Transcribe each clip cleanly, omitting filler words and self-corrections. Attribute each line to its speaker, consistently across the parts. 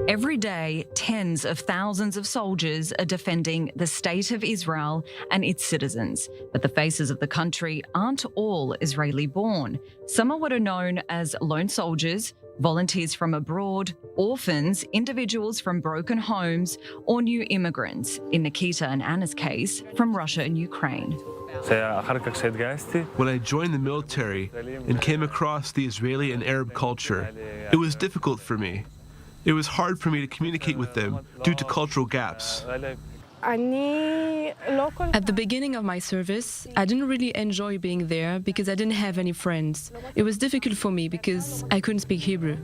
Speaker 1: Every day, tens of thousands of soldiers are defending the state of Israel and its citizens. But the faces of the country aren't all Israeli-born. Some are what are known as lone soldiers, volunteers from abroad, orphans, individuals from broken homes, or new immigrants, in Nikita and Anna's case, from Russia and Ukraine.
Speaker 2: When I joined the military and came across the Israeli and Arab culture, it was difficult for me. It was hard for me to communicate with them due to cultural gaps.
Speaker 3: At the beginning of my service, I didn't really enjoy being there because I didn't have any friends. It was difficult for me because I couldn't speak Hebrew.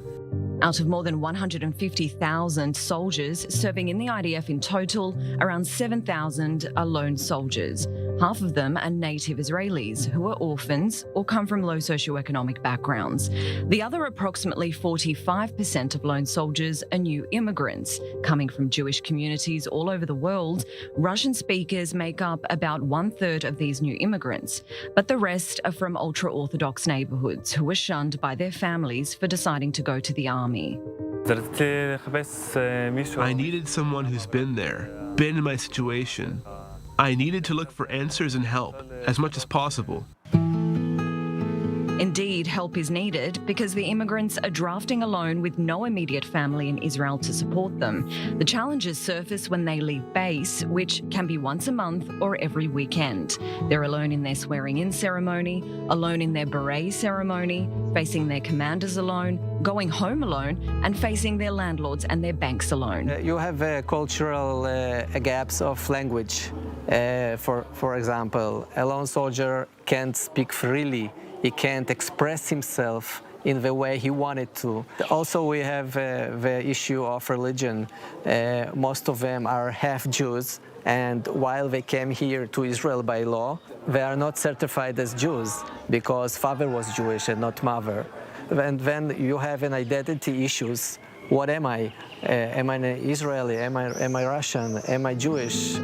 Speaker 1: Out of more than 150,000 soldiers serving in the IDF in total, around 7,000 are lone soldiers. Half of them are native Israelis who are orphans or come from low socioeconomic backgrounds. The other approximately 45% of lone soldiers are new immigrants, coming from Jewish communities all over the world. Russian speakers make up about 1/3 of these new immigrants, but the rest are from ultra-Orthodox neighborhoods who were shunned by their families for deciding to go to the army.
Speaker 2: I needed someone who's been there, been in my situation. I needed to look for answers and help as much as possible.
Speaker 1: Indeed, help is needed because the immigrants are drafting alone with no immediate family in Israel to support them. The challenges surface when they leave base, which can be once a month or every weekend. They're alone in their swearing-in ceremony, alone in their beret ceremony, facing their commanders alone, going home alone, and facing their landlords and their banks alone.
Speaker 4: You have cultural gaps of language. For example, a lone soldier can't speak freely. He can't express himself in the way he wanted to. Also, we have the issue of religion. Most of them are half Jews, and while they came here to Israel by law, they are not certified as Jews because father was Jewish and not mother. And then you have an identity issues. What am I? Am I an Israeli? Am I Russian? Am I Jewish?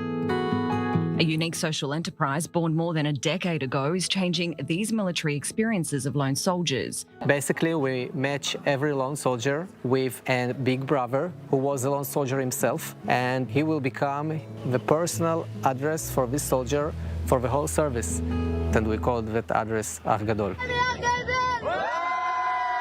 Speaker 1: A unique social enterprise born more than a decade ago is changing these military experiences of lone soldiers.
Speaker 4: Basically, we match every lone soldier with a big brother who was a lone soldier himself, and he will become the personal address for this soldier for the whole service. And we call that address Ach Gadol.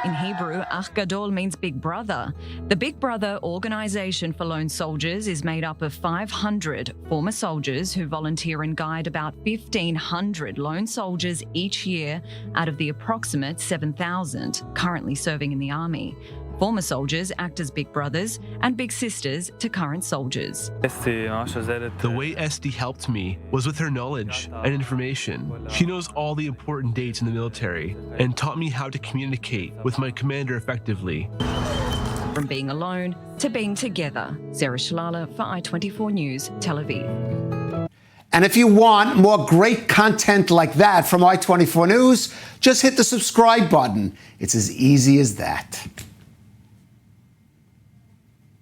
Speaker 1: In Hebrew, Ach Gadol means Big Brother. The Big Brother organization for lone soldiers is made up of 500 former soldiers who volunteer and guide about 1,500 lone soldiers each year out of the approximate 7,000 currently serving in the army. Former soldiers act as big brothers and big sisters to current soldiers.
Speaker 2: The way Esti helped me was with her knowledge and information. She knows all the important dates in the military and taught me how to communicate with my commander effectively.
Speaker 1: From being alone to being together. Sarah Shalala for I-24 News, Tel Aviv.
Speaker 5: And if you want more great content like that from I-24 News, just hit the subscribe button. It's as easy as that.